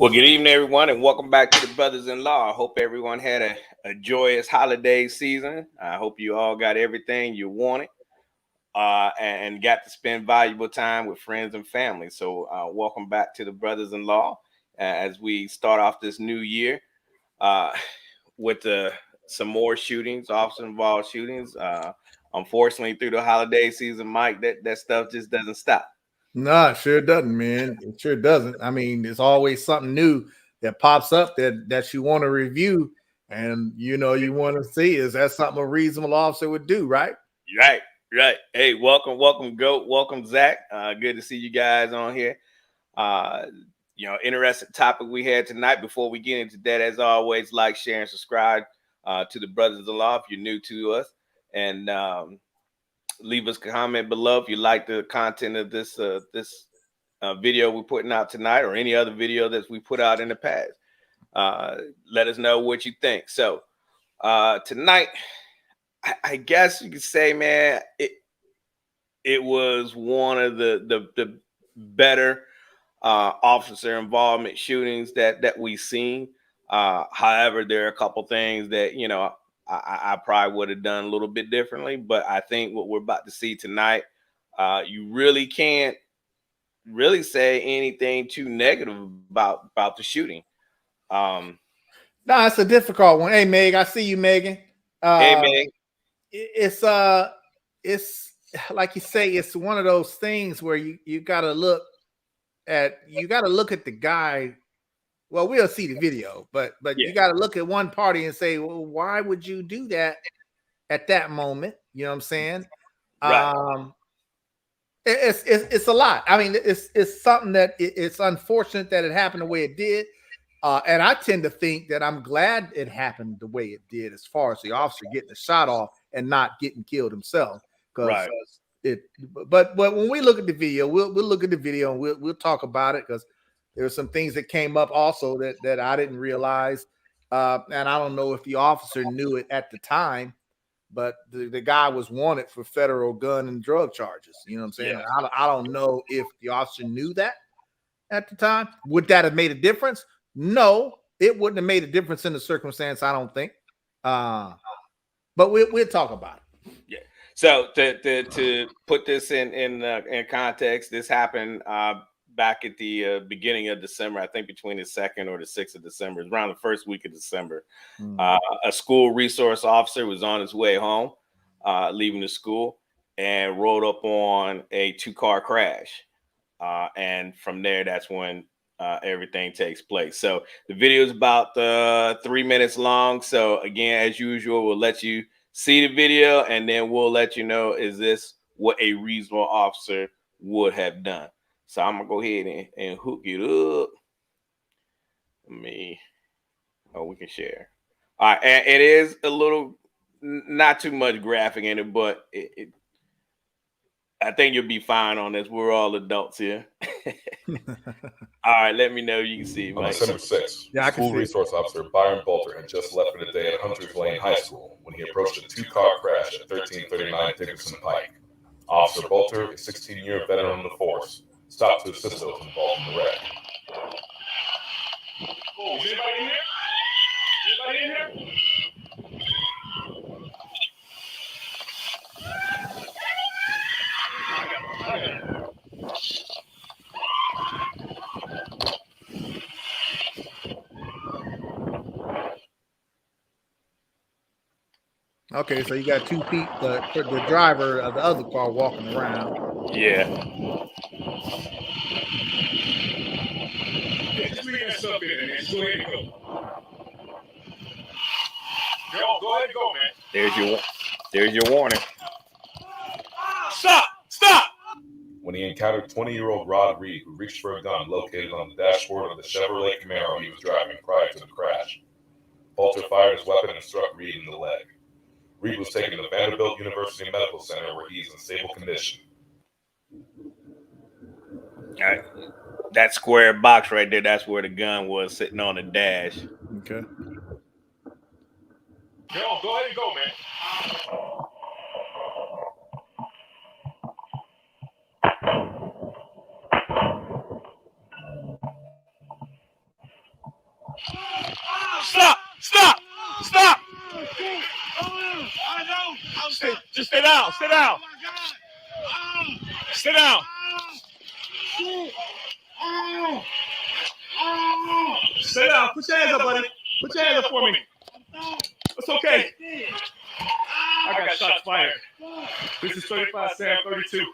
Well, good evening, everyone, and welcome back to the Brothas-in-law. I hope everyone had a joyous holiday season. I hope you all got everything you wanted and got to spend valuable time with friends and family. So, welcome back to the Brothas-in-law as we start off this new year uh, with some more shootings, officer-involved shootings. Unfortunately, through the holiday season, Mike, that stuff just doesn't stop. No, it sure doesn't, man. It sure doesn't. I mean, there's always something new that pops up that you want to review, and you want to see is that something a reasonable officer would do, right? Right, right. Hey, welcome, Goat. Welcome, Zach. Good to see you guys on here. Uh, interesting topic we had tonight. Before we get into that, as always, like, share, and subscribe to the Brothas-in-law if you're new to us, and leave us a comment below if you like the content of this video we're putting out tonight, or any other video that we put out in the past. Let us know what you think. So tonight, I guess you could say, man, it was one of the better officer involvement shootings that we've seen. However, there are a couple things that I probably would have done a little bit differently. But I think what we're about to see tonight, you really can't really say anything too negative about the shooting. No, it's a difficult one. Hey, Meg, I see you, Megan. Hey, Meg. It's like you say, it's one of those things where you gotta look at the guy. Well, we'll see the video, but Yeah. you got to look at one party and say, well, why would you do that at that moment? You know what I'm saying? Right. It's a lot. I mean, it's something that it's unfortunate that it happened the way it did. And I tend to think that I'm glad it happened the way it did, as far as the officer getting the shot off and not getting killed himself. Because but when we look at the video, we'll look at the video and we'll talk about it, because there were some things that came up also that I didn't realize. And I don't know if the officer knew it at the time, but the guy was wanted for federal gun and drug charges. You know what I'm saying? Yeah. I don't know if the officer knew that at the time. Would that have made a difference? No, it wouldn't have made a difference in the circumstance, I don't think. But we'll talk about it. Yeah. So to put this in context, this happened back at the beginning of December. I think between the 2nd or the 6th of December. It was around the first week of December. A school resource officer was on his way home, leaving the school, and rolled up on a 2-car crash. And from there, that's when everything takes place. So the video is about 3 minutes long. So again, as usual, we'll let you see the video, and then we'll let you know, is this what a reasonable officer would have done? So I'm gonna go ahead and hook it up. We can share. All right, and it is a little, not too much graphic in it, but I think you'll be fine on this. We're all adults here. All right, let me know if you can see it, On Mike. December 6th, school resource officer Byron Bolter had just left for the day at Hunters Lane High School when he approached a 2-car crash at 1339 Dickerson Pike. Officer Bolter, a 16-year veteran of the force, stopped to assist those involved in the wreck. Oh, is anybody in here? Anybody in here? Okay, so you got 2 feet, the driver of the other car walking around. Yeah. Hey, just leave that stuff in there, man. Just go ahead and go. Go ahead and go, man. There's your warning. Stop! When he encountered 20-year-old Rod Reed, who reached for a gun located on the dashboard of the Chevrolet Camaro he was driving prior to the crash. Bolter fired his weapon and struck Reed in the leg. Reed was taken to Vanderbilt University Medical Center, where he is in stable condition. All right. That square box right there, that's where the gun was, sitting on the dash. Okay. Go ahead and go, man. Stop! Stop! Stop! Just stay down. Stay down. Stay down. Stay down. Put your hands up, buddy. Put your hands up for me. It's okay. I got shots fired. This is 35 Sam 32.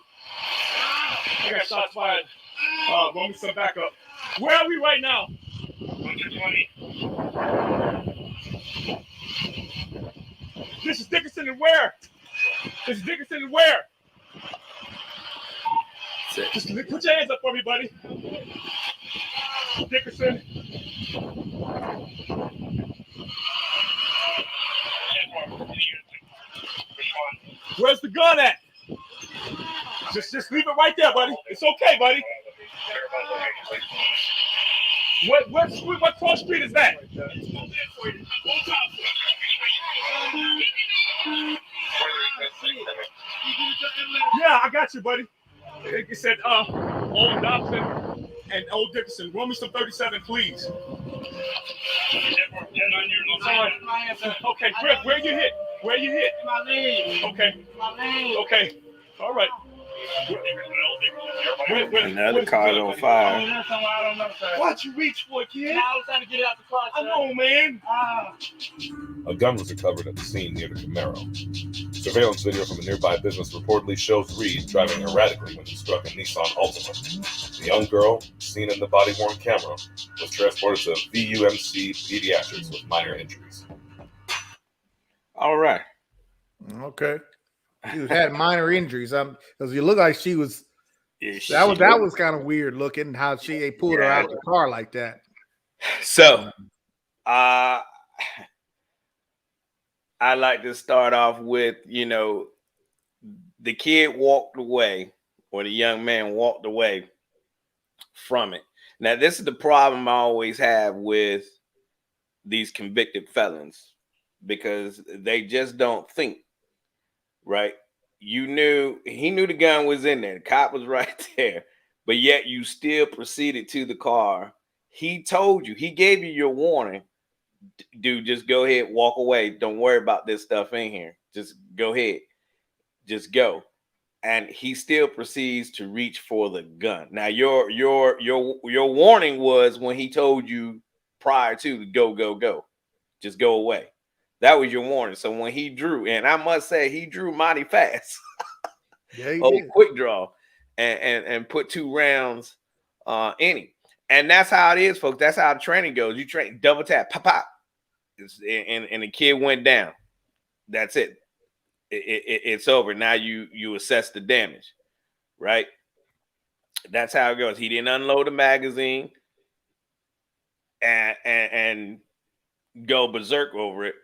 I got shots fired. Want me some backup. Where are we right now? 120. This is Dickinson and where? This is Dickinson and where? Just put your hands up for me, buddy. Dickinson. Where's the gun at? Just leave it right there, buddy. It's okay, buddy. What cross street is that? Yeah, I got you, buddy. It said Old Dobson and Old Dickinson. Roll me some 37, please. Okay, where you hit? Where you hit? My leg. Okay. My leg. Okay. All right. Another car on fire. Why'd you reach for it, kid? I was trying to get it out the car. I know, man. A gun was recovered at the scene near the Camaro. Surveillance video from a nearby business reportedly shows Reed driving erratically when he struck a Nissan Altima. The young girl, seen in the body-worn camera, was transported to VUMC Pediatrics with minor injuries. All right. Okay. She had minor injuries. Because you look like she was. Yeah, That was kind of weird looking how they pulled her out of the car like that. So, I like to start off with, the kid walked away, or the young man walked away from it. Now, this is the problem I always have with these convicted felons, because they just don't think, right? He knew the gun was in there. The cop was right there, but yet you still proceeded to the car. He told you, he gave you your warning. Dude, just go ahead, walk away. Don't worry about this stuff in here. Just go ahead. Just go. And he still proceeds to reach for the gun. Now, your warning was when he told you prior to go. Just go away. That was your warning. So when he drew, and I must say he drew mighty fast. Yeah, he did. Quick draw, and put 2 rounds in him. And that's how it is, folks. That's how the training goes. You train double tap, pop, and the kid went down. That's it. It's over. Now you assess the damage, right? That's how it goes. He didn't unload the magazine and go berserk over it,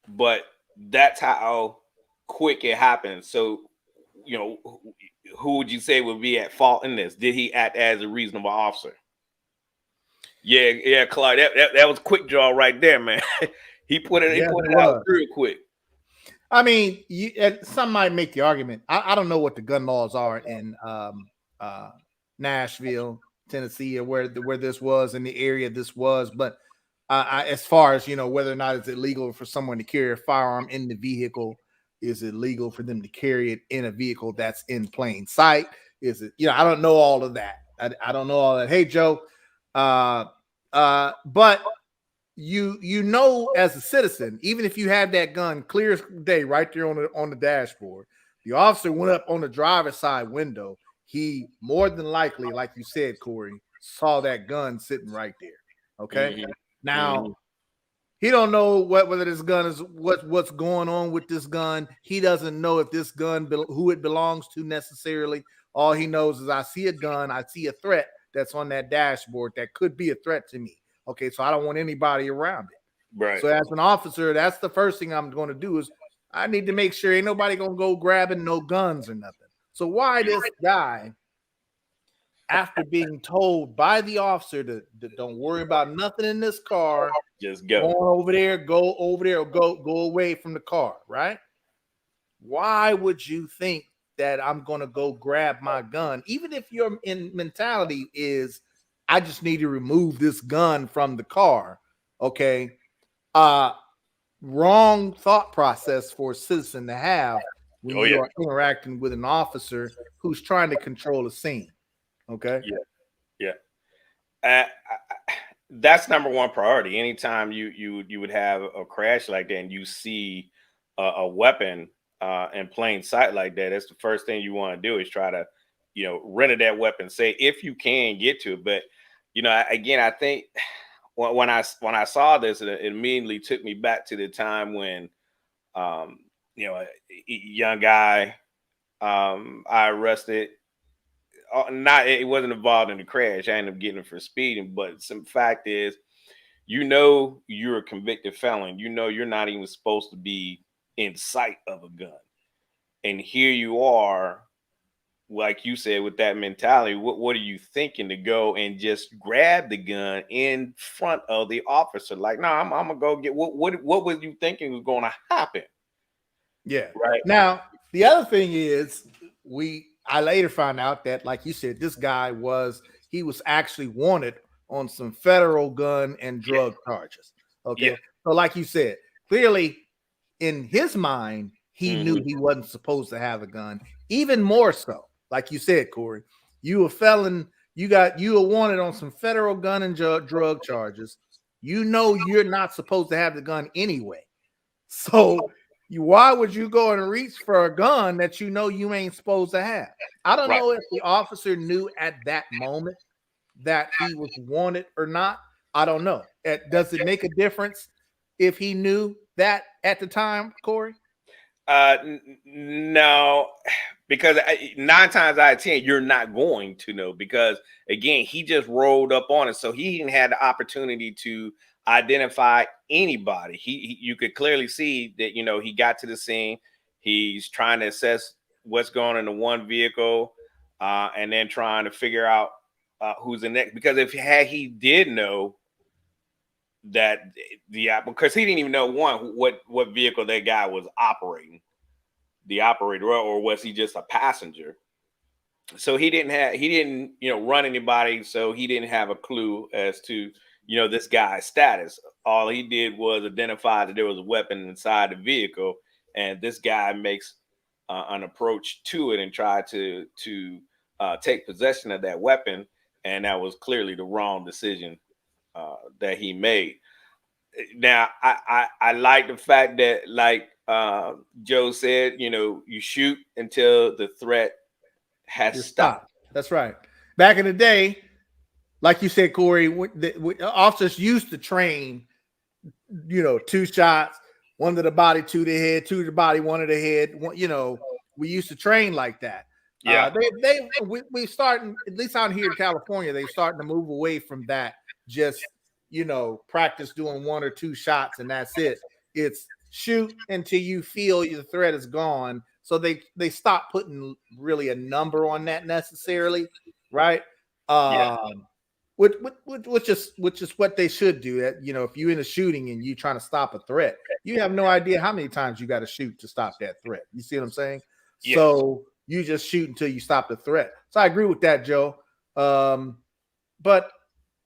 but that's how quick it happened. So, who would you say would be at fault in this? Did he act as a reasonable officer? Yeah, Clark. That was quick draw right there, man. He put it out real quick. I mean, some might make the argument. I don't know what the gun laws are in Nashville, Tennessee, or where this was in the area this was, but as far as whether or not it's illegal for someone to carry a firearm in the vehicle, is it legal for them to carry it in a vehicle that's in plain sight? Is it? I don't know all of that. I don't know all that. Hey, Joe. But as a citizen, even if you had that gun clear as day right there on the dashboard, the officer went up on the driver's side window. He more than likely, like you said, Corey, saw that gun sitting right there. Okay. Mm-hmm. Now he don't know whether this gun is what's going on with this gun. He doesn't know if this gun who it belongs to necessarily. All he knows is I see a gun, I see a threat that's on that dashboard that could be a threat to me. Okay, so I don't want anybody around it. Right. So as an officer, that's the first thing I'm going to do is I need to make sure ain't nobody going to go grabbing no guns or nothing. So why this guy, after being told by the officer to don't worry about nothing in this car, just go over there, or go away from the car, right? Why would you think that I'm going to go grab my gun, even if your mentality is I just need to remove this gun from the car? Okay. Wrong thought process for a citizen to have when Oh you yeah, are interacting with an officer who's trying to control a scene. Okay. yeah, yeah. That's number one priority. Anytime you would have a crash like that and you see a weapon in plain sight like that, that's the first thing you want to do is try to, render that weapon safe if you can get to it. But again, I think when I saw this, it immediately took me back to the time when um, a young guy I arrested. Not it wasn't involved in the crash. I ended up getting him for speeding, but some fact is, you're a convicted felon. You're not even supposed to be in sight of a gun, and here you are, like you said, with that mentality. What are you thinking to go and just grab the gun in front of the officer? Like, no, I'm gonna go get what was you thinking was going to happen? Yeah. Right. Now, the other thing is I later found out that, like you said, this guy he was actually wanted on some federal gun and Yeah. drug charges. Yeah. Okay. So, like you said, clearly in his mind, he knew Mhm. he wasn't supposed to have a gun. Even more so, like you said, Corey, you a felon, you were wanted on some federal gun and drug charges. You know you're not supposed to have the gun anyway. So why would you go and reach for a gun that you know you ain't supposed to have? I don't Right. know if the officer knew at that moment that he was wanted or not. I don't know. Does it make a difference if he knew that at the time, Corey? No, because 9 times out of 10, you're not going to know because again, he just rolled up on it, so he didn't have the opportunity to identify anybody. You could clearly see that he got to the scene. He's trying to assess what's going on in the one vehicle, and then trying to figure out who's the next. Because if he did know that because he didn't even know what vehicle that guy was operating, the operator, or was he just a passenger? So he didn't run anybody, so he didn't have a clue as to this guy's status. All he did was identify that there was a weapon inside the vehicle, and this guy makes an approach to it and try to take possession of that weapon, and that was clearly the wrong decision that he made. Now I like the fact that, like Joe said, you shoot until the threat has You're stopped. stopped. That's right. Back in the day, like you said, Corey, officers used to train, 2 shots, one to the body, 2 to the head, 2 to the body, 1 to the head. We used to train like that. Yeah. We starting, at least out here in California, they starting to move away from that. Just practice doing 1 or 2 shots and that's it. It's shoot until you feel the threat is gone. So they stop putting really a number on that necessarily, right? Yeah. Which is what they should do. That if you're in a shooting and you trying to stop a threat, you have no idea how many times you got to shoot to stop that threat. You see what I'm saying? Yes. So you just shoot until you stop the threat. So I agree with that, Joe. But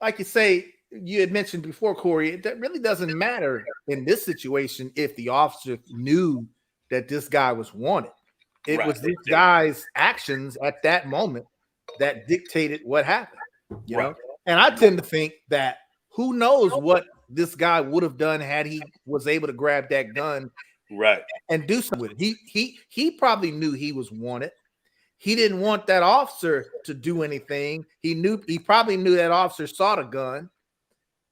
like you say, you had mentioned before, Corey, that really doesn't matter in this situation if the officer knew that this guy was wanted. It Right. was this guy's actions at that moment that dictated what happened. You know, Right. and I tend to think that who knows what this guy would have done had he was able to grab that gun Right. and do something with it. He probably knew he was wanted. He didn't want that officer to do anything. He probably knew that officer saw the gun.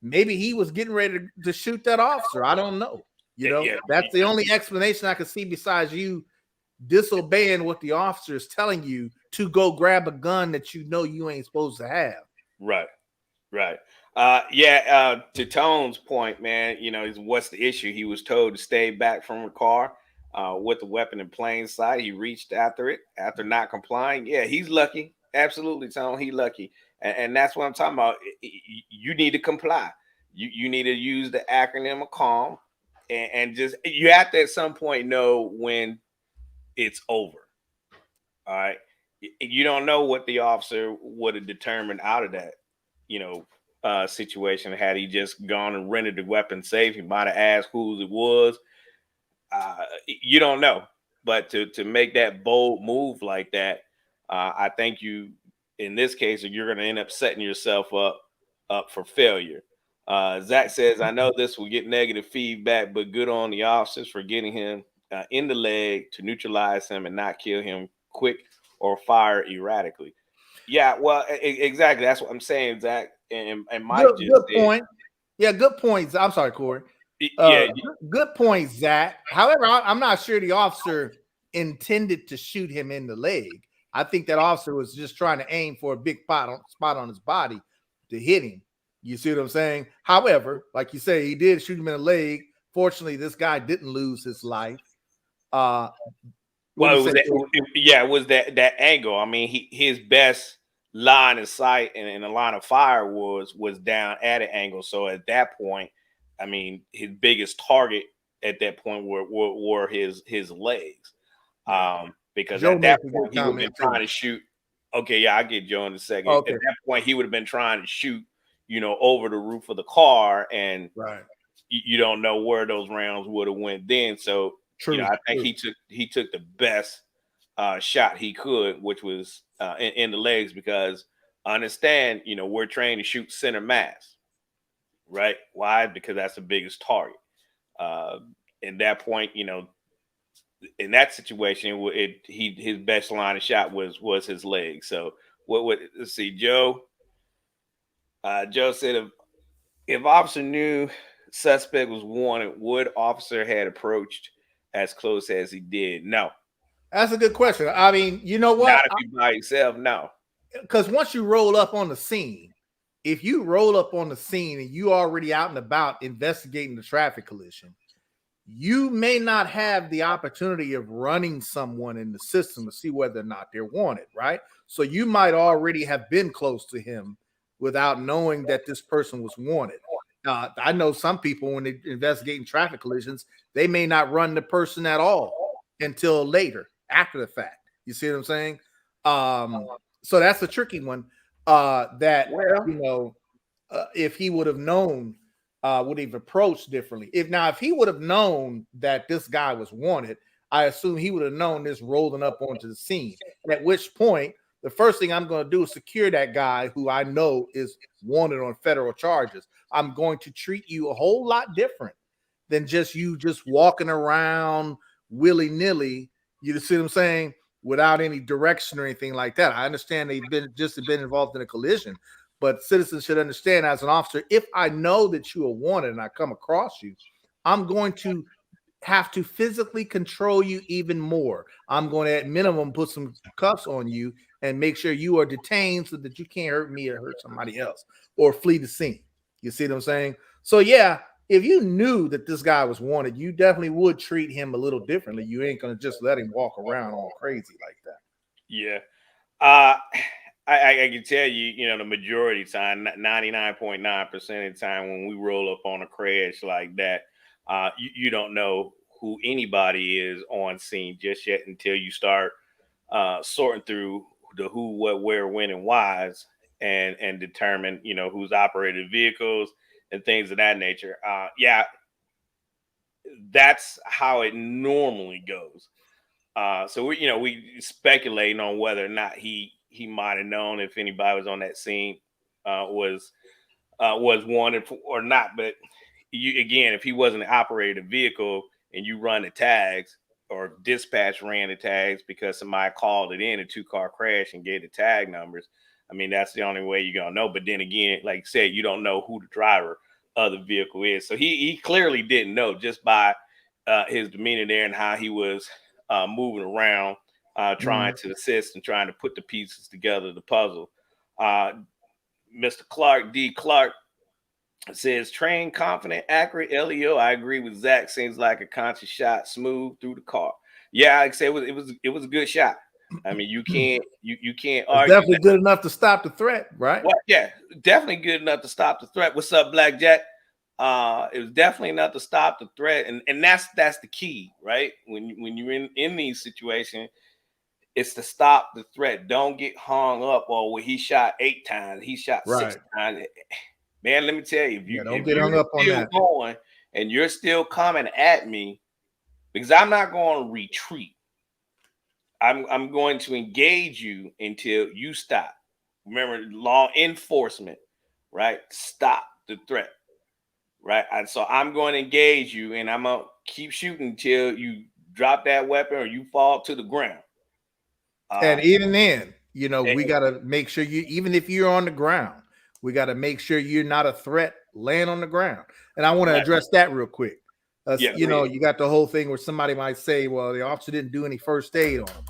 Maybe he was getting ready to shoot that officer. I don't know. Yeah. That's the only explanation I could see besides you disobeying what the officer is telling you to go grab a gun that you ain't supposed to have. Right. Right. To Tone's point, man, is what's the issue? He was told to stay back from the car with the weapon in plain sight. He reached after it after not complying. Yeah, he's lucky. Absolutely, Tone. He lucky. And that's what I'm talking about. You need to comply. You need to use the acronym of CALM, and just you have to at some point know when it's over. All right. You don't know what the officer would have determined out of that, you know, situation. Had he just gone and rented the weapon safe, he might have asked whose it was. You don't know, but to make that bold move like that, I think you, in this case, you're going to end up setting yourself up for failure. Zach says, I know this will get negative feedback, but good on the officers for getting him in the leg to neutralize him and not kill him quick or fire erratically. Yeah, well, exactly. That's what I'm saying, Zach. And Mike just Good said, point. Yeah, good points. I'm sorry, Corey. Yeah, Good point, Zach. However, I'm not sure the officer intended to shoot him in the leg. I think that officer was just trying to aim for a big spot on his body to hit him. You see what I'm saying? However, like you say, he did shoot him in the leg. Fortunately, this guy didn't lose his life. Well, it was that angle. I mean, his best line of sight and the line of fire was down at an angle. So at that point, I mean, his biggest target at that point were his legs. Because Joe at that makes a point good he would have comment, been trying too. to shoot. Okay, yeah, I'll get Joe in a second. Okay. At that point, he would have been trying to shoot, over the roof of the car, and Right. you don't know where those rounds would have went then. So True. I think he took the best shot he could, which was in the legs, because I understand, we're trained to shoot center mass, right? Why? Because that's the biggest target. In that point, in that situation, his best line of shot was his leg. So let's see, Joe. Joe said if officer knew suspect was wanted, would officer had approached as close as he did? No. That's a good question. I mean, you know what? Not if you by yourself, no. Because once you roll up on the scene, if you roll up on the scene and you already out and about investigating the traffic collision, you may not have the opportunity of running someone in the system to see whether or not they're wanted, right? So you might already have been close to him without knowing that this person was wanted. I know some people, when they're investigating traffic collisions, they may not run the person at all until later, after the fact. You see what I'm saying? So that's a tricky one. If he would have known, would have approached differently. If he would have known that this guy was wanted, I assume he would have known this rolling up onto the scene. At which point, the first thing I'm going to do is secure that guy who I know is wanted on federal charges. I'm going to treat you a whole lot different than just walking around willy-nilly. You see what I'm saying? Without any direction or anything like that. I understand they've been involved in a collision, but citizens should understand, as an officer, if I know that you are wanted and I come across you, I'm going to have to physically control you even more. I'm going to, at minimum, put some cuffs on you and make sure you are detained so that you can't hurt me or hurt somebody else or flee the scene. You see what I'm saying? So yeah, if you knew that this guy was wanted, you definitely would treat him a little differently. You ain't going to just let him walk around all crazy like that. Yeah. I can tell you, the majority of the time, 99.9% of the time when we roll up on a crash like that, you don't know who anybody is on scene just yet until you start sorting through the who, what, where, when, and whys, and determine, who's operated vehicles and things of that nature. Yeah, that's how it normally goes. So we speculating on whether or not he might have known if anybody was on that scene was wanted or not. But if he wasn't operating a vehicle and you run the tags, or dispatch ran the tags because somebody called it in, a 2-car crash, and gave the tag numbers, I mean, that's the only way you're gonna know. But then again, like you said, you don't know who the driver of the vehicle is. So he clearly didn't know just by his demeanor there and how he was moving around, trying to assist and trying to put the pieces together, the puzzle. Mr. Clark, D. Clark, says, trained, confident, accurate, LEO. I agree with Zach. Seems like a conscious shot, smooth through the car. Yeah, like I said, it was a good shot. I mean, you can't argue. Definitely good enough to stop the threat, right? Well, yeah, definitely good enough to stop the threat. What's up, Blackjack? It was definitely enough to stop the threat, and that's the key, right? When you're in these situations, it's to stop the threat. Don't get hung up. Well, he shot 8 times, he shot 6 times. man, let me tell you, don't if get hung you're up on still that. going and you're still coming at me, because I'm not going to retreat. I'm going to engage you until you stop. Remember, law enforcement, right? Stop the threat, right? And so I'm going to engage you, and I'm gonna keep shooting until you drop that weapon or you fall to the ground. And even then, and- we got to make sure even if you're on the ground, we got to make sure you're not a threat laying on the ground. And I want to address that real quick. Yeah, You got the whole thing where somebody might say, well, the officer didn't do any first aid on him.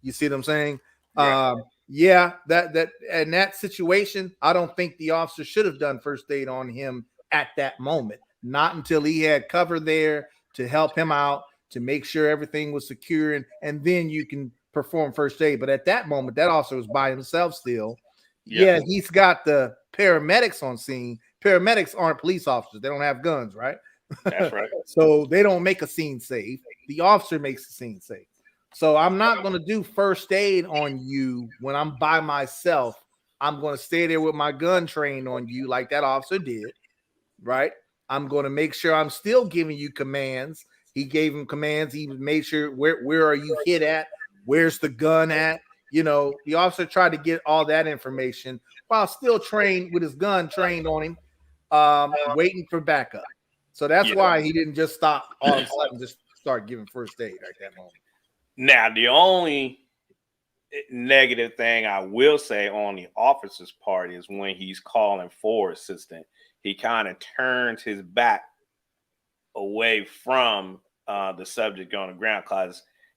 You see what I'm saying? Right. Yeah, that in that situation, I don't think the officer should have done first aid on him at that moment. Not until he had cover there to help him out, to make sure everything was secure, and then you can perform first aid. But at that moment, that officer was by himself still. Yeah, he's got the paramedics on scene. Paramedics aren't police officers. They don't have guns, right? That's right. So they don't make a scene safe. The officer makes the scene safe. So I'm not going to do first aid on you when I'm by myself. I'm going to stay there with my gun trained on you like that officer did, right? I'm going to make sure I'm still giving you commands. He gave him commands. He made sure where are you hit at? Where's the gun at? The officer tried to get all that information while still trained with his gun trained on him, waiting for backup. So that's why he didn't just stop all of a sudden, just start giving first aid at that moment. Now, the only negative thing I will say on the officer's part is when he's calling for assistance, he kind of turns his back away from the subject on the ground,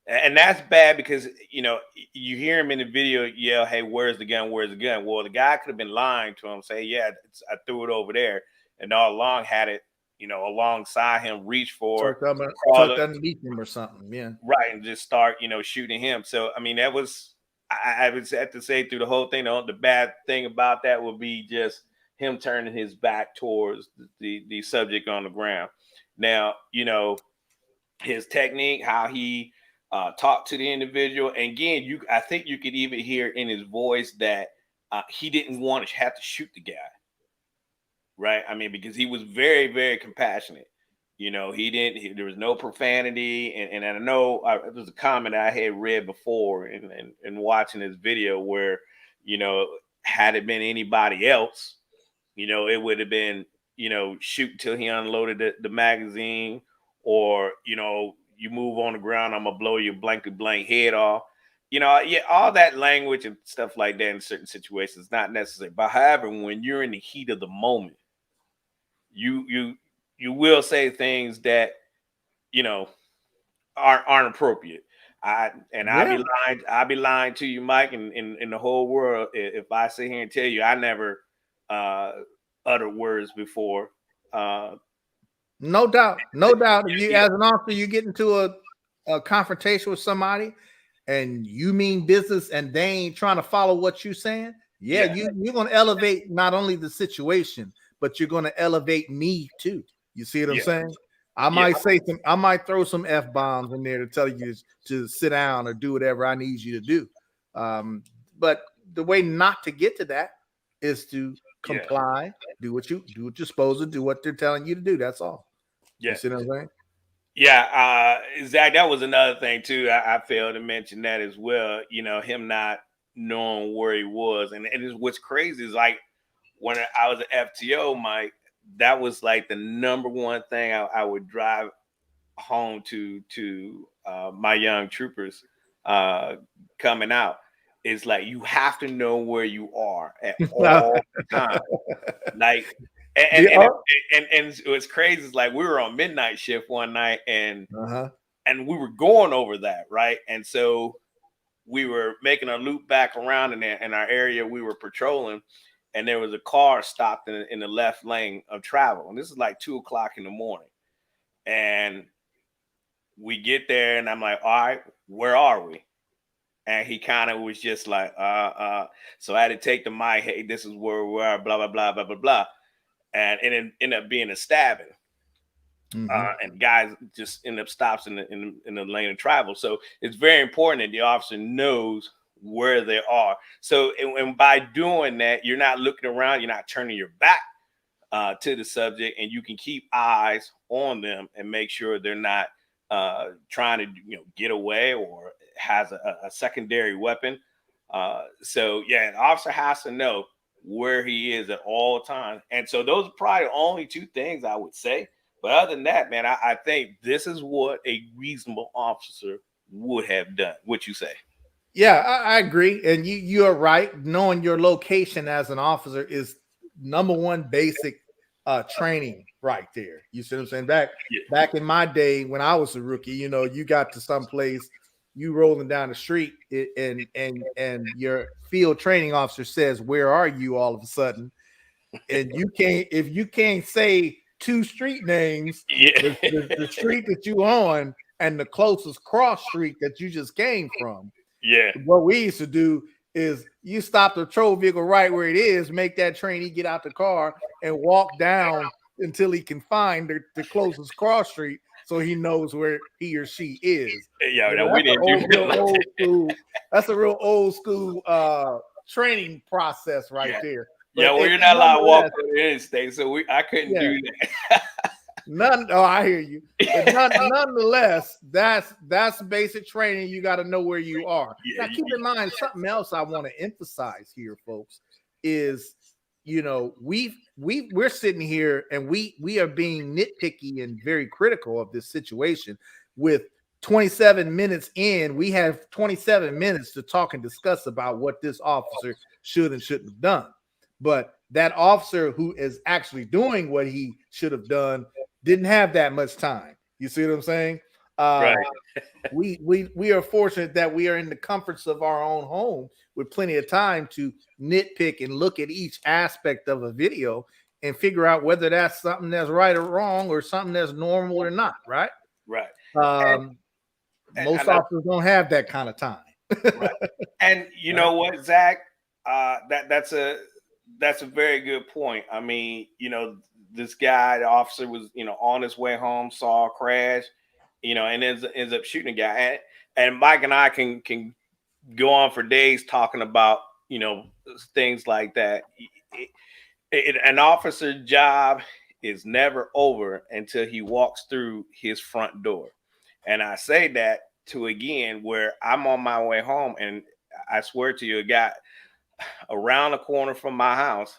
and that's bad because you hear him in the video yell, "Hey, where's the gun? Where's the gun?" Well, the guy could have been lying to him, say, "Yeah, I threw it over there," and all along had it, alongside him, reach for, tucked underneath him or something, yeah, right, and just start, shooting him. So I mean, that was I would have to say through the whole thing, the bad thing about that would be just him turning his back towards the subject on the ground. Now, his technique, how he talked to the individual, and again, I think you could even hear in his voice that he didn't want to have to shoot the guy, right? I mean, because he was very, very compassionate. There was no profanity, and I know it was a comment I had read before in watching this video where, had it been anybody else, it would have been, shoot until he unloaded the magazine, or, you move on the ground, I'm gonna blow your blank head off. All that language and stuff like that in certain situations is not necessary. But however, when you're in the heat of the moment, you will say things that aren't appropriate. I'll be lying to you, Mike, and in the whole world if I sit here and tell you I never uttered words before. No doubt. If you, as an officer, you get into a confrontation with somebody and you mean business and they ain't trying to follow what you're saying, you're going to elevate not only the situation, but you're going to elevate me too. You see what I'm saying? I might throw some F-bombs in there to tell you to sit down or do whatever I need you to do. But the way not to get to that is to comply, do what you're supposed to do, what they're telling you to do. That's all. You see what I'm saying? Yeah, Zach, that was another thing too. I failed to mention that as well. Him not knowing where he was, and what's crazy is like when I was at FTO, Mike, that was like the number one thing I would drive home to my young troopers coming out. It's like you have to know where you are at all times. Like, and what's crazy is like we were on midnight shift one night, and we were going over that, right? And so we were making a loop back around in our area we were patrolling, and there was a car stopped in the left lane of travel, and this is like 2:00 in the morning, and we get there, and I'm like, all right, where are we? And he kind of was just like, so I had to take the mic, hey, this is where we are, blah, blah, blah, blah, blah, blah. And it ended up being a stabbing. And guys just end up stops in the lane of travel. So it's very important that the officer knows where they are. So, and by doing that, you're not looking around, you're not turning your back to the subject, and you can keep eyes on them and make sure they're not trying to get away or has a secondary weapon. So yeah, an officer has to know where he is at all times. And so those are probably the only two things I would say. But other than that, man, I think this is what a reasonable officer would have done. What you say? Yeah, I agree. And you're right. Knowing your location as an officer is number one basic training right there. You see what I'm saying? Back in my day when I was a rookie, you got to some place, you rolling down the street, and your field training officer says, "Where are you?" all of a sudden, and if you can't say two street names, Yeah. the street that you on and the closest cross street that you just came from. Yeah. What we used to do is you stop the patrol vehicle right where it is, make that trainee get out the car and walk down until he can find the closest cross street so he knows where he or she is. Yeah, no, we didn't do real old school. That's a real old school training process right there. But well, you're not allowed to walk through the interstate, so I couldn't do that. I hear you. But nonetheless, that's basic training. You got to know where you are. Now, keep in mind something else I want to emphasize here, folks, is we're sitting here and we are being nitpicky and very critical of this situation. With 27 minutes in, we have 27 minutes to talk and discuss about what this officer should and shouldn't have done. But that officer who is actually doing what he should have done didn't have that much time. You see what I'm saying? Right. We are fortunate that we are in the comforts of our own home with plenty of time to nitpick and look at each aspect of a video and figure out whether that's something that's right or wrong or something that's normal or not. Right. Right. Most officers don't have that kind of time. Right. And you know what, Zach? That's a very good point. I mean, this guy, the officer, was on his way home, saw a crash, and ends up shooting a guy. And Mike and I can go on for days talking about things like that. An officer's job is never over until he walks through his front door. And I say that to again where I'm on my way home, and I swear to you, a guy around the corner from my house,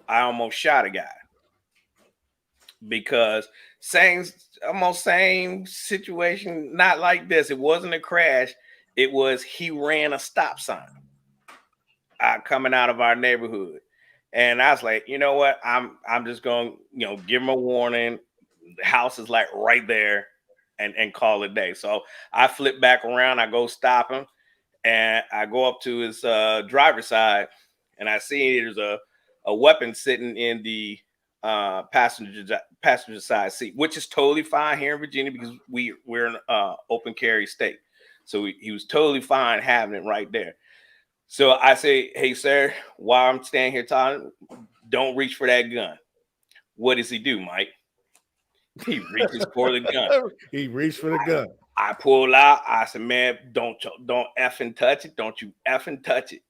I almost shot a guy because almost same situation, not like this. It wasn't a crash. It was he ran a stop sign coming out of our neighborhood. And I was like, you know what? I'm just going to give him a warning. The house is like right there and call it a day. So I flip back around. I go stop him. And I go up to his driver's side, and I see there's a weapon sitting in the passenger side seat, which is totally fine here in Virginia because we're an open carry state. So he was totally fine having it right there. So I say, hey, sir, while I'm standing here talking, don't reach for that gun. What does he do, Mike? He reaches for the gun. He reached for the gun. I pulled out. I said, man, don't effing touch it. Don't you effing touch it.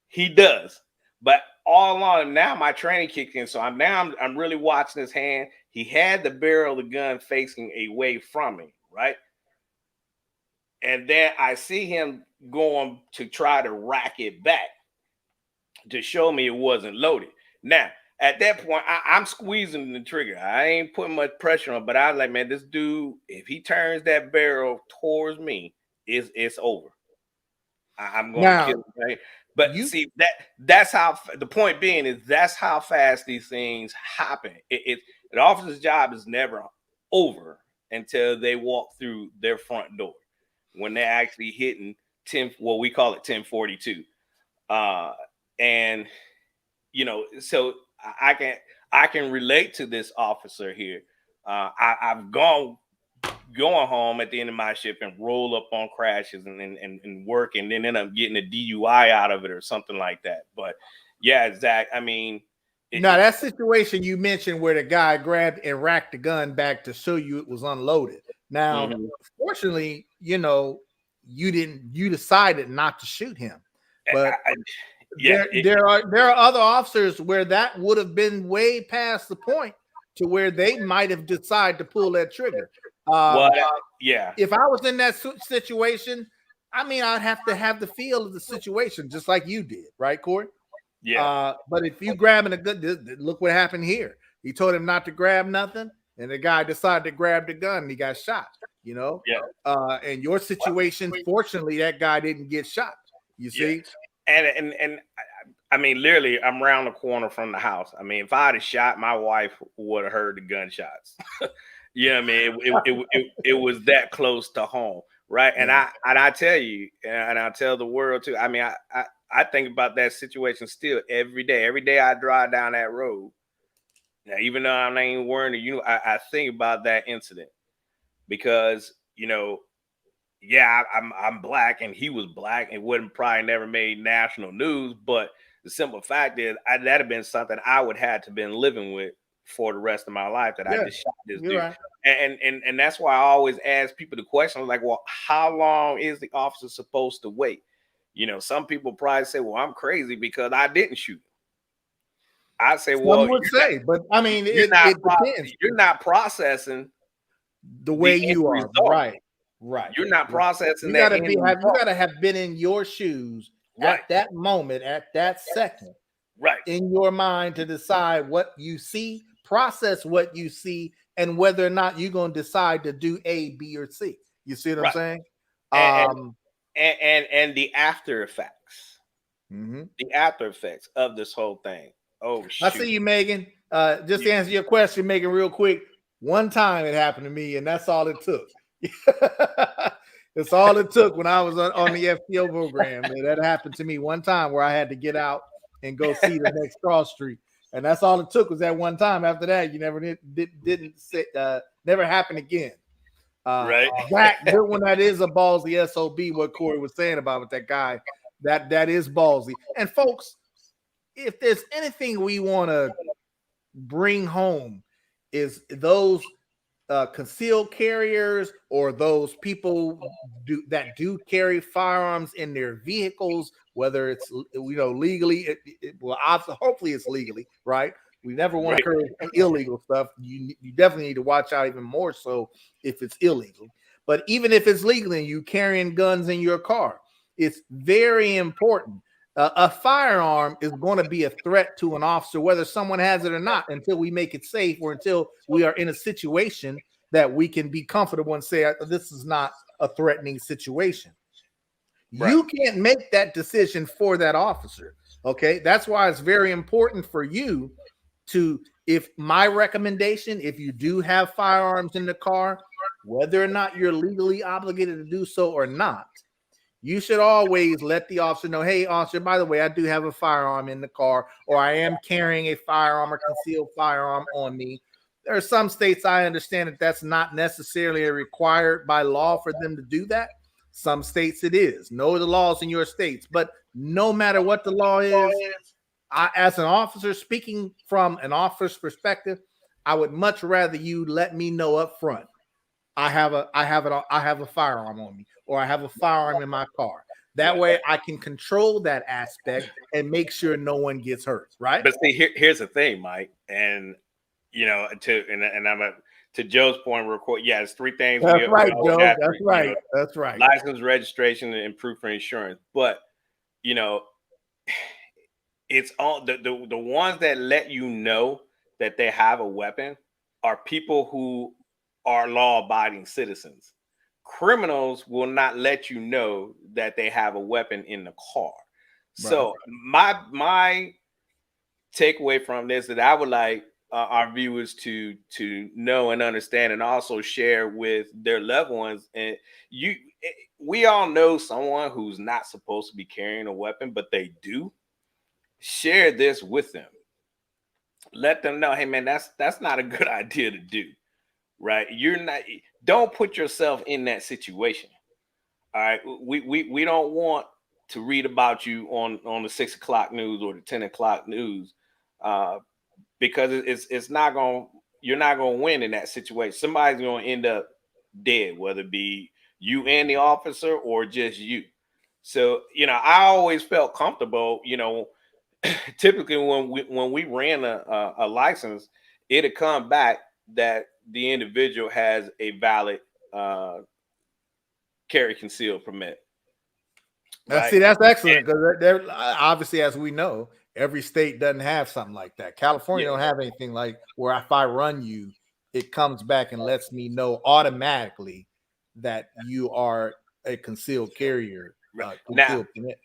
He does. But all along now my training kicked in. So I'm really watching his hand. He had the barrel of the gun facing away from me, right? And then I see him going to try to rack it back to show me it wasn't loaded. Now, at that point, I'm squeezing the trigger. I ain't putting much pressure on, but I was like, man, this dude, if he turns that barrel towards me, it's over. I'm going to kill him, right? But see, that's how the point being is that's how fast these things happen. An officer's job is never over until they walk through their front door when they're actually hitting 10. Well, we call it 1042, and so. I can relate to this officer here. I've going home at the end of my shift and roll up on crashes and work and then end up getting a DUI out of it or something like that. But yeah, Zach, I mean, that situation you mentioned where the guy grabbed and racked the gun back to show you it was unloaded. Now, fortunately, you decided not to shoot him. But yeah, there are other officers where that would have been way past the point to where they might have decided to pull that trigger. Yeah. If I was in that situation, I mean, I'd have to have the feel of the situation, just like you did, right, Corey? Yeah. But if you grabbing a gun, look what happened here. He told him not to grab nothing, and the guy decided to grab the gun, and he got shot. You know, and your situation, fortunately, that guy didn't get shot. You see, and I mean, literally, I'm around the corner from the house. I mean, if I had a shot, my wife would have heard the gunshots. You know what I mean? It was that close to home, right? And I tell you, and I tell the world too. I mean, I think about that situation still every day. Every day I drive down that road. Now, even though I'm not even wearing the uniform, I think about that incident because I'm black and he was black and wouldn't probably never made national news. But the simple fact is, that'd have been something I would have to been living with for the rest of my life. That I just shot this dude. Right. And that's why I always ask people the question like, well, how long is the officer supposed to wait? Some people probably say, well, I'm crazy because I didn't shoot. I say, well, some would say, but I mean, it depends. You're not processing the way you are, right? You're not processing you that. You gotta have been in your shoes at that moment, at that second, right, in your mind to decide what you see, process what you see, and whether or not you're gonna decide to do A, B, or C. You see what I'm saying? And the after effects, the after effects of this whole thing. Oh, shoot. I see you, Megan. Just to answer your question, Megan, real quick. One time it happened to me, and that's all it took. That's all it took when I was on the FTO program. That happened to me one time where I had to get out and go see the next cross street, and that's all it took was that one time. After that, you never never happened again. Right. Good one. That is a ballsy SOB. What Corey was saying about with that guy, that is ballsy. And folks, if there's anything we want to bring home, is those concealed carriers or those people that do carry firearms in their vehicles, whether it's legally, hopefully it's legally, right? We never want to encourage illegal stuff. You definitely need to watch out even more so if it's illegal. But even if it's legal and you carrying guns in your car, it's very important. A firearm is going to be a threat to an officer, whether someone has it or not, until we make it safe or until we are in a situation that we can be comfortable and say, this is not a threatening situation. Right. You can't make that decision for that officer. Okay. That's why it's very important for you to, if my recommendation, if you do have firearms in the car, whether or not you're legally obligated to do so or not, you should always let the officer know, hey, officer, by the way, I do have a firearm in the car, or I am carrying a firearm or concealed firearm on me. There are some states I understand that that's not necessarily required by law for them to do that. Some states it is. Know the laws in your states. But no matter what the law is, as an officer, speaking from an officer's perspective, I would much rather you let me know up front. I have a firearm on me, or I have a firearm in my car. That way I can control that aspect and make sure no one gets hurt. Right. But see, here's the thing, Mike. And to Joe's point, real quick. Yeah, it's three things. That's right, Joe. That's right. That's right. License, registration, and proof for insurance. But it's all the ones that let you know that they have a weapon are people who are law-abiding citizens. Criminals will not let you know that they have a weapon in the car. Right. So my takeaway from this that I would like our viewers to know and understand, and also share with their loved ones. And we all know someone who's not supposed to be carrying a weapon, but they do. Share this with them. Let them know, hey man, that's not a good idea to do. Right? Don't put yourself in that situation. All right. We don't want to read about you on the 6 o'clock news or the 10 o'clock news, because you're not going to win in that situation. Somebody's going to end up dead, whether it be you and the officer or just you. So, I always felt comfortable, typically when we ran a license, it'd come back that the individual has a valid uh, carry concealed permit, Now, right? see, that's excellent because they're obviously, as we know, every state doesn't have something like that. California Yeah, don't have anything like where if I run you, it comes back and lets me know automatically that you are a concealed carrier, right. Now, concealed permit.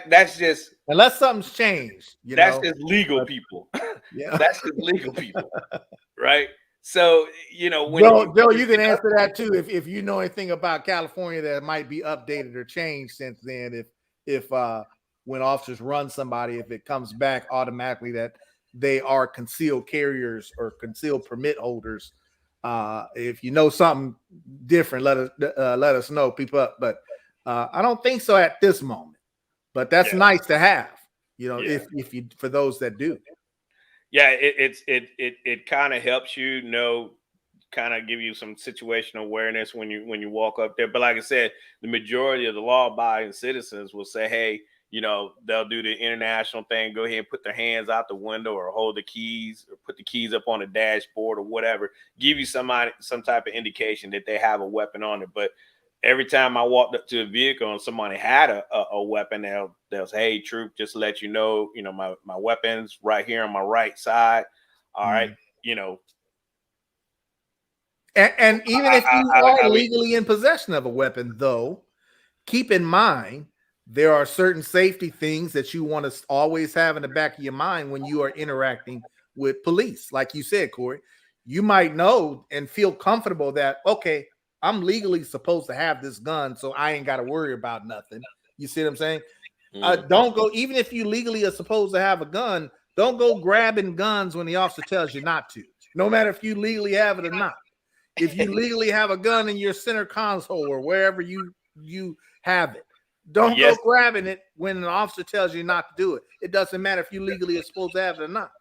that's just Unless something's changed, legal But people. yeah, That's just legal people, right? So, when Joe, you can answer that too if you know anything about California that might be updated or changed since then. If when officers run somebody, if it comes back automatically that they are concealed carriers or concealed permit holders. If you know something different, let us know, people up. But I don't think so at this moment. But that's yeah, nice to have, yeah. if you for those that do. Yeah, it kind of helps you know, kind of give you some situational awareness when you walk up there. But like I said, the majority of the law abiding citizens will say, hey, they'll do the international thing, go ahead and put their hands out the window or hold the keys or put the keys up on the dashboard or whatever, give you some type of indication that they have a weapon on it. But every time I walked up to a vehicle and somebody had a weapon, they'll say, hey, troop, just to let you know, my weapon's right here on my right side. All right. Mm. You know, And even if you are I mean, legally in possession of a weapon, though, keep in mind there are certain safety things that you want to always have in the back of your mind when you are interacting with police. Like you said, Corey, you might know and feel comfortable that, okay, I'm legally supposed to have this gun, so I ain't got to worry about nothing. You see what I'm saying? mm, Don't go, even if you legally are supposed to have a gun, don't go grabbing guns when the officer tells you not to, no matter if you legally have it or not. If you legally have a gun in your center console or wherever you have it, don't go yes, grabbing it when an officer tells you not to do it. It doesn't matter if you legally are supposed to have it or not.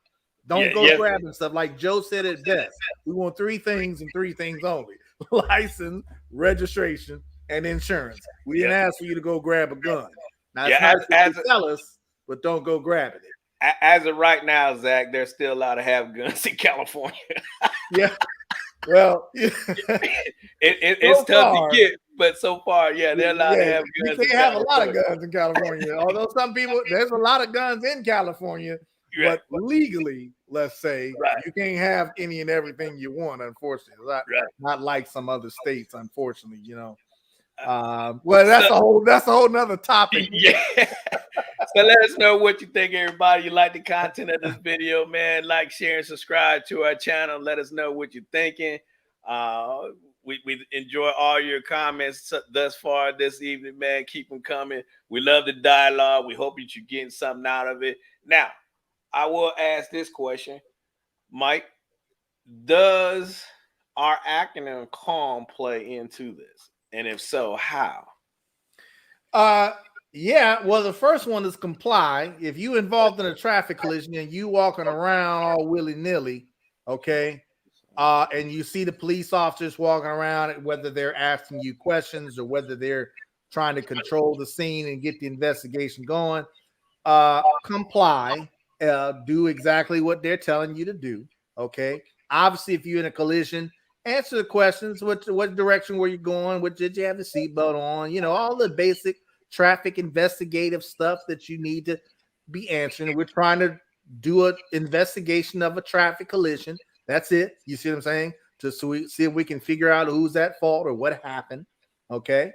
yeah, Don't go yes, grabbing stuff. Like Joe said it best. We want three things and three things only: license, registration, and insurance. We didn't yeah, ask for you to go grab a gun. Now it's yeah. nice if you tell us, but don't go grabbing it. As of right now, Zach, there's still allowed to have guns in California. Yeah. Well, It's so tough to far, get, but so far, yeah, they're allowed to yeah, have you guns in can't have a lot of California. guns in California. Although some people, there's a lot of guns in California, Right, but legally, let's say, right, you can't have any and everything you want. Unfortunately, right. not like some other states. Unfortunately, Uh, well, So, that's a whole nother topic. yeah. So let us know what you think, everybody. You like the content of this video, man. Like, share, and subscribe to our channel. Let us know what you're thinking. Uh, we enjoy all your comments thus far this evening, man. Keep them coming. We love the dialogue. We hope that you're getting something out of it. Now, I will ask this question, Mike. Does our acronym CALM play into this? And if so, how? Uh, yeah. Well, the first one is comply. If you involved in a traffic collision and you walking around all willy nilly, okay, and you see the police officers walking around, whether they're asking you questions or whether they're trying to control the scene and get the investigation going, comply, do exactly what they're telling you to do. Okay. Obviously, if you're in a collision, answer the questions. What direction were you going? What did you have the seatbelt on? All the basic traffic investigative stuff that you need to be answering. We're trying to do an investigation of a traffic collision. That's it. You see what I'm saying? Just so we see if we can figure out who's at fault or what happened. Okay.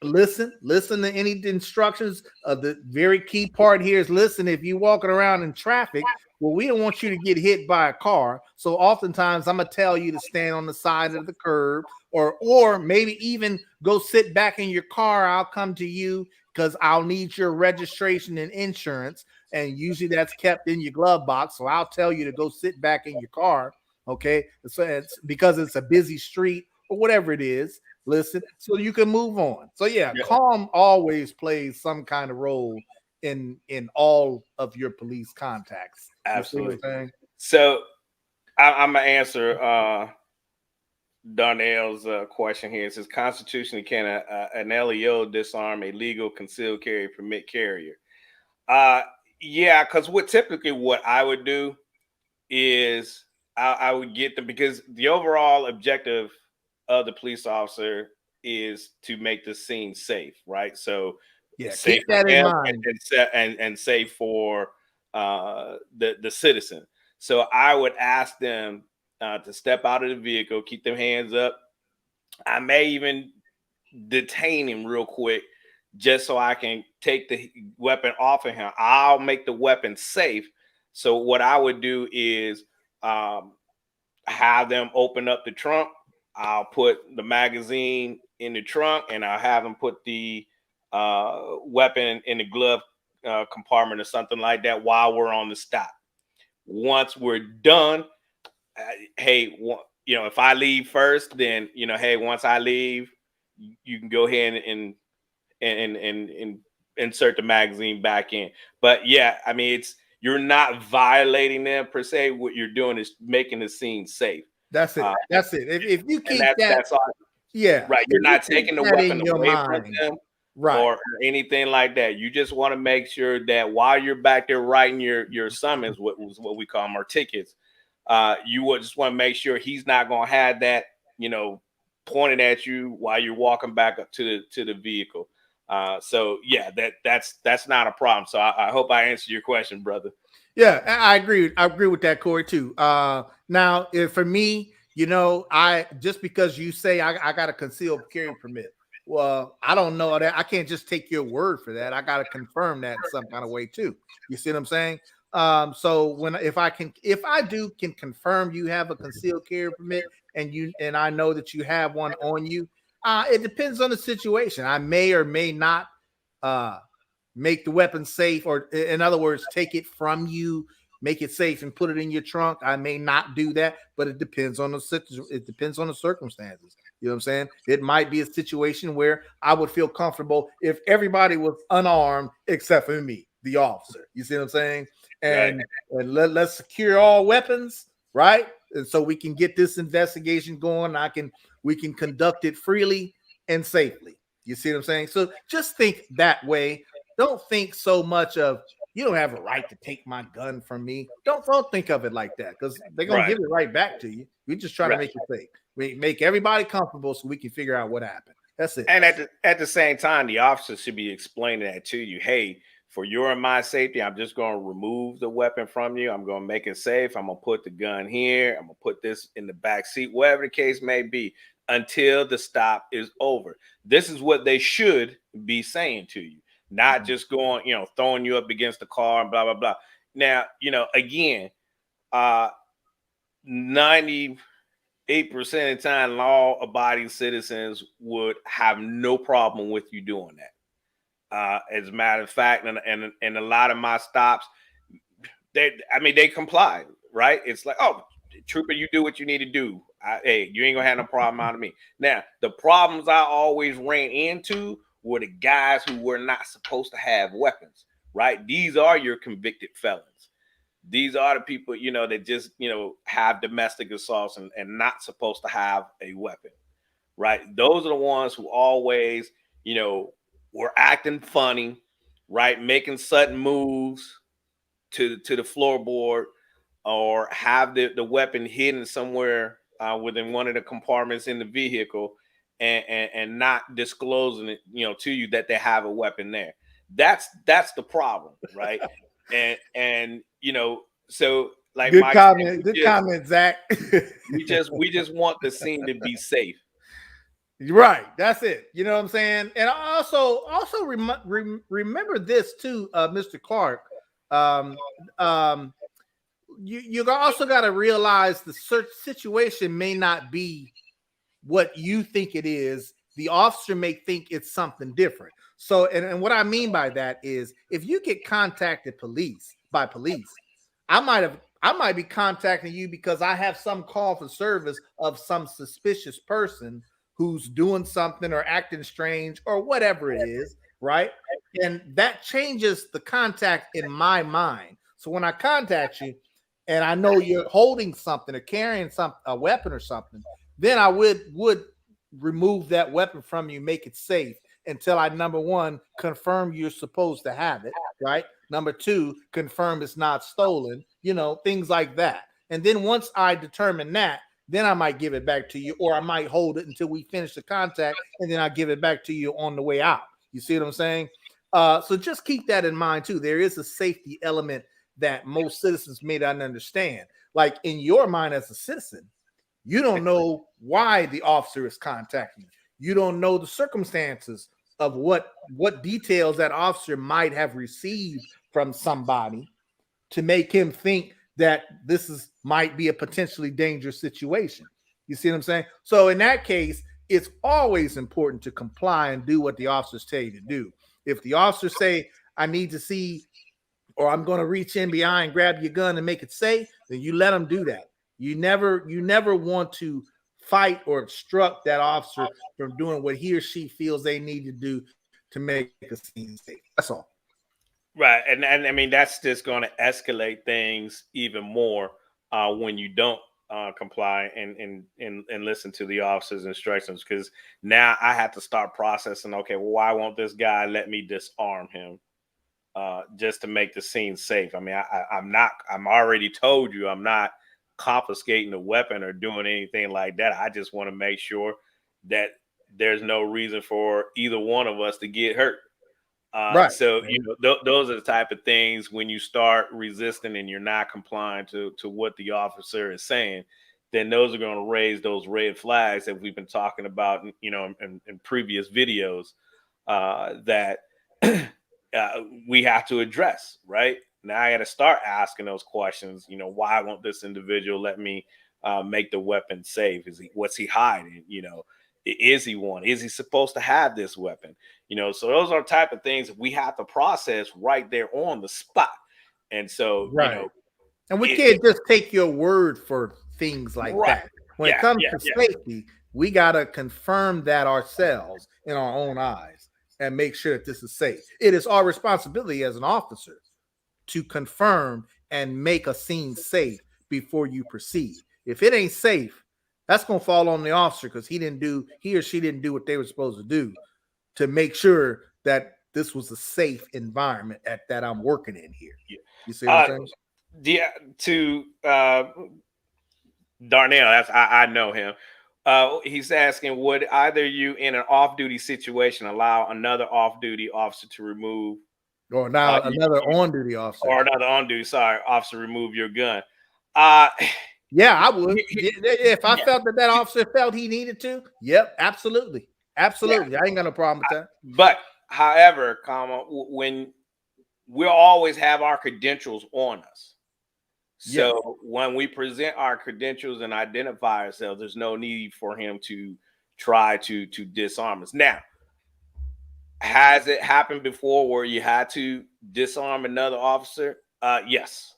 Listen to any instructions. The very key part here is listen. If you're walking around in traffic, well, we don't want you to get hit by a car. So oftentimes I'm gonna tell you to stand on the side of the curb, or maybe even go sit back in your car. I'll come to you because I'll need your registration and insurance. And usually that's kept in your glove box. So I'll tell you to go sit back in your car. Okay. So it's because it's a busy street or whatever it is. Listen, so you can move on. So yeah, Yeah, calm always plays some kind of role in all of your police contacts. You see what I'm absolutely. saying? So I'm gonna answer Darnell's question here. It says, constitutionally, can an LEO disarm a legal concealed carry permit carrier? Uh, yeah, because what I would do is I would get them, because the overall objective of the police officer is to make the scene safe, right? So Yeah, safe keep for that in him mind. and safe for the citizen. So I would ask them to step out of the vehicle, keep their hands up. I may even detain him real quick just so I can take the weapon off of him. I'll make the weapon safe. So what I would do is um, have them open up the trunk. I'll put the magazine in the trunk, and I'll have them put the weapon in the glove compartment or something like that while we're on the stop. Once we're done, hey, if I leave first, then hey, once I leave, you can go ahead and insert the magazine back in. But yeah, I mean, you're not violating them per se. What you're doing is making the scene safe. That's it. Uh, That's it. If you and keep that, that's all. yeah, Right. You're if you not keep taking the that in weapon your away from mind, them right? or anything like that. You just want to make sure that while you're back there writing your summons, what we call them, our tickets, you would just want to make sure he's not going to have that, pointed at you while you're walking back up to the vehicle. So yeah, that's not a problem. So I hope I answered your question, brother. Yeah, I agree. I agree with that, Corey, too. Now, if for me, I just because you say I got a concealed carry permit, well, I don't know that. I can't just take your word for that. I got to confirm that in some kind of way too. You see what I'm saying? So if I can confirm you have a concealed carry permit and I know that you have one on you, it depends on the situation. I may or may not make the weapon safe, or in other words, take it from you, make it safe, and put it in your trunk. I may not do that, but it depends on the circumstances. You know what I'm saying? It might be a situation where I would feel comfortable if everybody was unarmed except for me, the officer. You see what I'm saying? Right. And let's secure all weapons, right? And so we can get this investigation going. We can conduct it freely and safely. You see what I'm saying? So just think that way. Don't think so much of you don't have a right to take my gun from me. Don't think of it like that, because they're gonna Right. give it right back to you. We're just trying to make it safe. We make everybody comfortable so we can figure out what happened. That's it. And at the same time, the officer should be explaining that to you. Hey, for your and my safety, I'm just going to remove the weapon from you. I'm going to make it safe. I'm going to put the gun here. I'm going to put this in the back seat, whatever the case may be, until the stop is over. This is what they should be saying to you, not just going, throwing you up against the car and blah, blah, blah. Now, again, 98% of the time, law-abiding citizens would have no problem with you doing that. As a matter of fact, and a lot of my stops, they comply, right? It's like, oh, trooper, you do what you need to do. Hey, you ain't gonna have no problem out of me. Now, the problems I always ran into were the guys who were not supposed to have weapons, right? These are your convicted felons. These are the people, that just, have domestic assaults and not supposed to have a weapon, right? Those are the ones who always, were acting funny, right? Making sudden moves to the floorboard, or have the weapon hidden somewhere within one of the compartments in the vehicle, and not disclosing it, to you that they have a weapon there. That's the problem, right? And so like Good Mike said, comment. Good comment, Zach. we just want the scene to be safe. Right, that's it. You know what I'm saying? And also remember this too, Mr. Clark. Um, um, you also got to realize the search situation may not be what you think it is. The officer may think it's something different. So, and what I mean by that is, if you get contacted by police, I might be contacting you because I have some call for service of some suspicious person who's doing something or acting strange or whatever it is, right? And that changes the contact in my mind. So when I contact you and I know you're holding something or carrying a weapon or something, then I would remove that weapon from you, make it safe until I, number one, confirm you're supposed to have it, right? Number two, confirm it's not stolen, things like that. And then once I determine that, then I might give it back to you, or I might hold it until we finish the contact, and then I'll give it back to you on the way out. You see what I'm saying? So just keep that in mind too. There is a safety element that most citizens may not understand. Like in your mind as a citizen, you don't know why the officer is contacting you. You don't know the circumstances of what details that officer might have received from somebody to make him think that this might be a potentially dangerous situation. You see what I'm saying? So in that case, it's always important to comply and do what the officers tell you to do. If the officers say, I need to see, or I'm going to reach in behind, grab your gun and make it safe, then you let them do that. You never want to fight or obstruct that officer from doing what he or she feels they need to do to make a scene safe. That's all. Right, and I mean that's just going to escalate things even more when you don't comply and listen to the officer's instructions. Because now I have to start processing. Okay, well, why won't this guy let me disarm him just to make the scene safe? I mean, I'm not. I'm already told you I'm not confiscating the weapon or doing anything like that. I just want to make sure that there's no reason for either one of us to get hurt. Right. So those are the type of things when you start resisting and you're not complying to what the officer is saying, then those are going to raise those red flags that we've been talking about, in previous videos that we have to address. Right now, I got to start asking those questions. Why won't this individual let me make the weapon safe? What's he hiding? Is he one? Is he supposed to have this weapon? So those are type of things that we have to process right there on the spot. And so, Right. And we can't just take your word for things like right. that. When it comes to Yeah. safety, we got to confirm that ourselves in our own eyes and make sure that this is safe. It is our responsibility as an officer to confirm and make a scene safe before you proceed. If it ain't safe, that's going to fall on the officer because he or she didn't do what they were supposed to do to make sure that this was a safe environment that I'm working in here. You see what I'm saying? Yeah, to Darnell, I know him. He's asking, would either you in an off-duty situation allow another off-duty officer to remove or now another on-duty officer or another on-duty, officer remove your gun? Yeah, I would. If I felt that officer felt he needed to, yep, absolutely. Absolutely. I ain't got no problem with that. But however, when we'll always have our credentials on us. So when we present our credentials and identify ourselves, there's no need for him to try to disarm us. Now, has it happened before where you had to disarm another officer? Yes.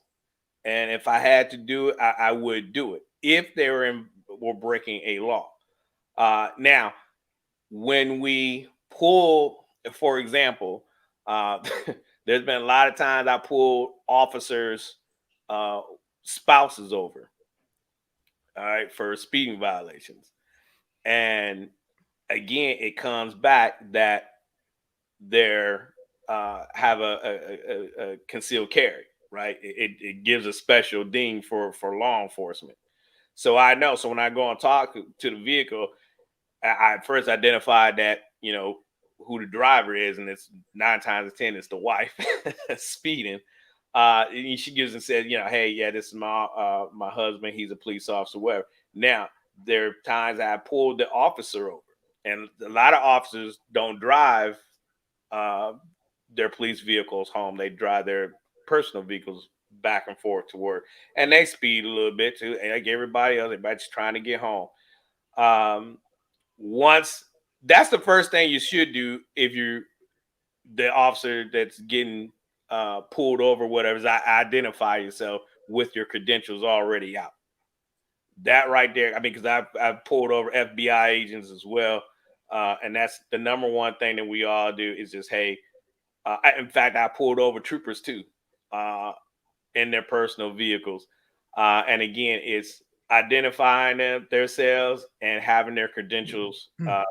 And if I had to do it, I would do it if they were breaking a law. Now, when we pull, for example, there's been a lot of times I pulled officers' spouses over, all right, for speeding violations. And again, it comes back that they're have a concealed carry, right? It gives a special ding for law enforcement. So I know. So when I go and talk to the vehicle, I first identified that who the driver is, and it's 9 times out of 10 it's the wife speeding. And she gives and says, hey, yeah, this is my husband. He's a police officer, whatever. Now there are times I pulled the officer over, and a lot of officers don't drive their police vehicles home. They drive their personal vehicles back and forth to work, and they speed a little bit too, and like everybody else, everybody's trying to get home. Once that's the first thing you should do if you're the officer that's getting pulled over, whatever, is identify yourself with your credentials already out. That right there, I mean, because I've pulled over FBI agents as well, and that's the number one thing that we all do is just, hey, in fact, I pulled over troopers too, in their personal vehicles, and again, it's identifying themselves and having their credentials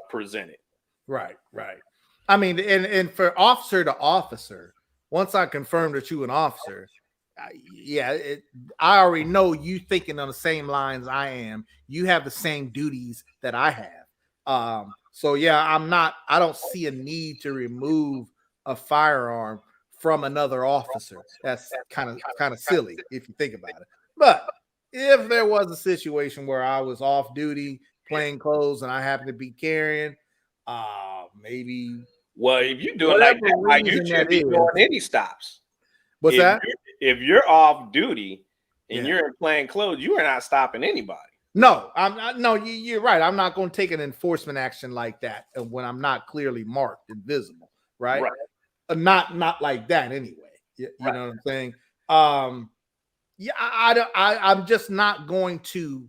presented. Right. I mean, and for officer to officer, once I confirm that you an officer, I already know you thinking on the same lines I am. You have the same duties that I have. So yeah, I don't see a need to remove a firearm from another officer. That's kind of silly if you think about it. But if there was a situation where I was off duty, plain clothes, and I happen to be carrying, maybe Well, if you do it like whatever that, Mike, you reason shouldn't that be is. doing any stops. What's that? If you're off duty and Yeah. you're in plain clothes, you are not stopping anybody. No, no, you're right. I'm not going to take an enforcement action like that when I'm not clearly marked and visible, right? Not like that anyway. You know what I'm saying? Yeah, I'm just not going to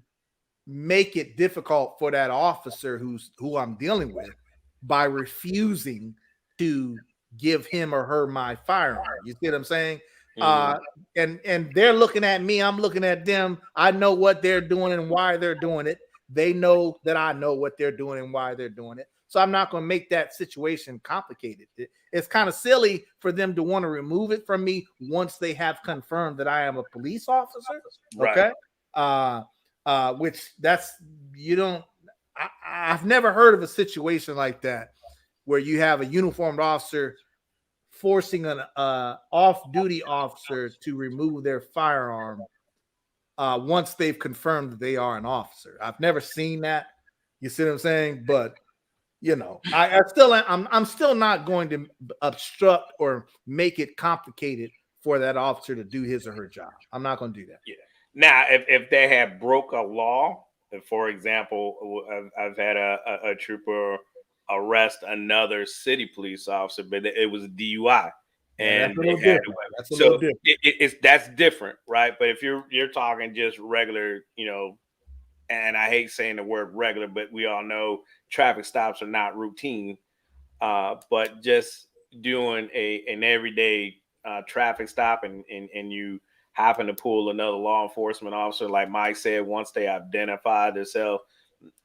make it difficult for that officer who I'm dealing with by refusing to give him or her my firearm. You see what I'm saying? And they're looking at me, I'm looking at them. I know what they're doing and why they're doing it. They know that I know what they're doing and why they're doing it. So I'm not going to make that situation complicated. It's kind of silly for them to want to remove it from me once they have confirmed that I am a police officer. Okay. Which that's I've never heard of a situation like that where you have a uniformed officer forcing an off-duty officer to remove their firearm once they've confirmed that they are an officer. I've never seen that. You see what I'm saying? But I'm still not going to obstruct or make it complicated for that officer to do his or her job. I'm not going to do that. Yeah. Now, if they have broke a law, for example, I've had a trooper arrest another city police officer, but it was a DUI, and they had that's different, right? But if you're talking just regular, and I hate saying the word regular, but we all know traffic stops are not routine, but just doing an everyday traffic stop, and you happen to pull another law enforcement officer, like Mike said, once they identify themselves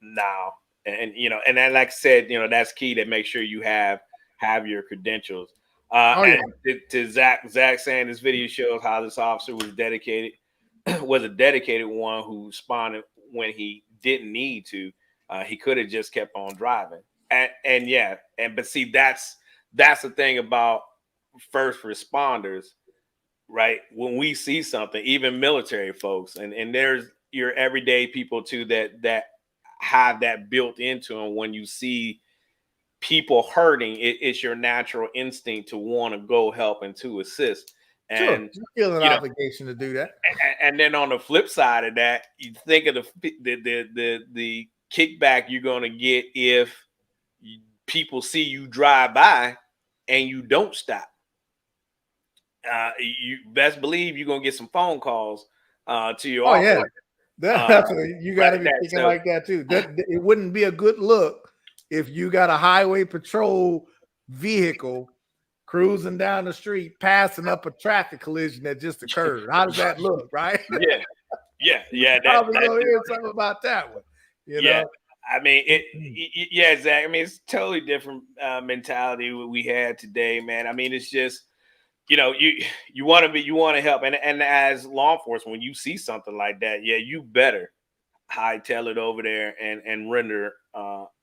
now, and then, like I said, that's key to make sure you have your credentials. To Zach saying this video shows how this officer was dedicated, was a dedicated one who responded when he didn't need to. He could have just kept on driving. But see, that's the thing about first responders, right? When we see something, even military folks, and there's your everyday people too that have that built into them. When you see people hurting, it's your natural instinct to want to go help and to assist. And you feel an obligation to do that. And then on the flip side of that, you think of the kickback you're going to get if people see you drive by and you don't stop. You best believe you're gonna get some phone calls to your office. That's you got to be thinking like that too. It wouldn't be a good look if you got a highway patrol vehicle cruising down the street, passing up a traffic collision that just occurred. How does that look, right? Yeah. Probably gonna hear something about that one. You know? I mean, Zach. I mean, it's totally different mentality what we had today, man. I mean, it's just, you want to help, and as law enforcement, when you see something like that, you better hightail it over there and render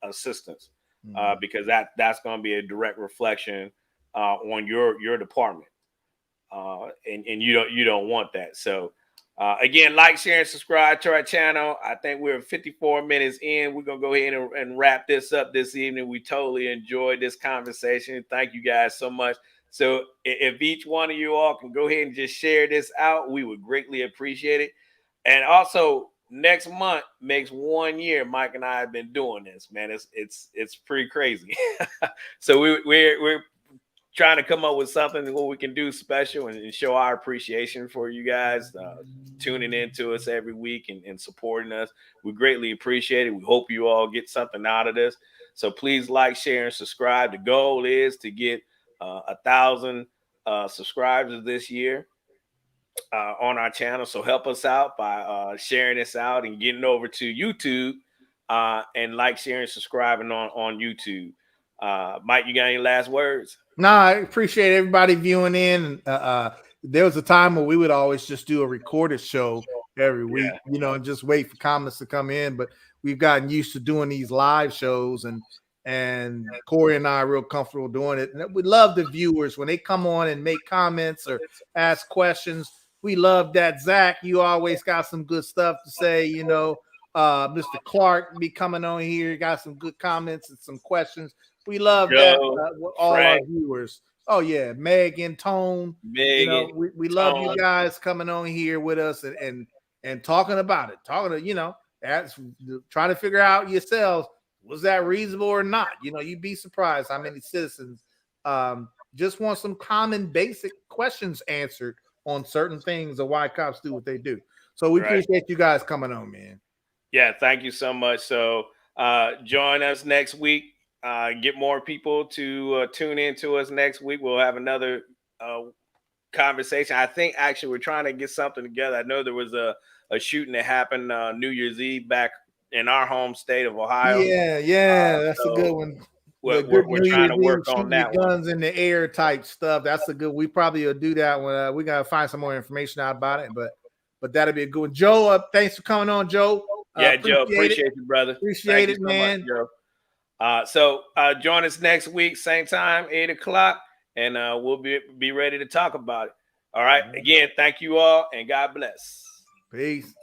assistance, because that's going to be a direct reflection on your department, and you don't want that. So again, like, share, and subscribe to our channel. I think we're 54 minutes in. We're gonna go ahead and wrap this up this evening. We totally enjoyed this conversation. Thank you guys so much. So if each one of you all can go ahead and just share this out, we would greatly appreciate it. And also, next month makes 1 year Mike and I have been doing this, man. It's pretty crazy. So we're trying to come up with something what we can do special and show our appreciation for you guys tuning in to us every week and supporting us. We greatly appreciate it. We hope you all get something out of this. So please like, share, and subscribe. The goal is to get 1,000 subscribers this year. on our channel. So help us out by sharing this out and getting over to YouTube and like, sharing, subscribing on YouTube. Mike, you got any last words? No, I appreciate everybody viewing in. There was a time where we would always just do a recorded show every week, you know, and just wait for comments to come in. But we've gotten used to doing these live shows, and Corey and I are real comfortable doing it. And we love the viewers when they come on and make comments or ask questions. We love that. Zach, you always got some good stuff to say, you know. Mr. Clark be coming on here, got some good comments and some questions. We love that. All Frank, our viewers. Oh yeah, Megan, Tone. You know, we love you guys coming on here with us and talking about it. Talking to, you know, that's trying to figure out yourselves, was that reasonable or not? You know, you'd be surprised how many citizens just want some common basic questions answered on certain things of why cops do what they do. So we appreciate you guys coming on, man. Yeah, thank you so much. So join us next week. Get more people to tune in to us next week. We'll have another conversation. I think actually we're trying to get something together. I know there was a shooting that happened New Year's Eve back in our home state of Ohio. Yeah, that's a good one. We're trying to work on that one. Guns in the air type stuff. That's a good. We probably will do that when we gotta find some more information out about it. But that'll be a good one. Joe, thanks for coming on, Joe. Yeah, Joe, appreciate you, brother. Appreciate it, man. So much, Joe. So join us next week, same time, 8 o'clock, and we'll be ready to talk about it. All right. Again, thank you all, and God bless. Peace.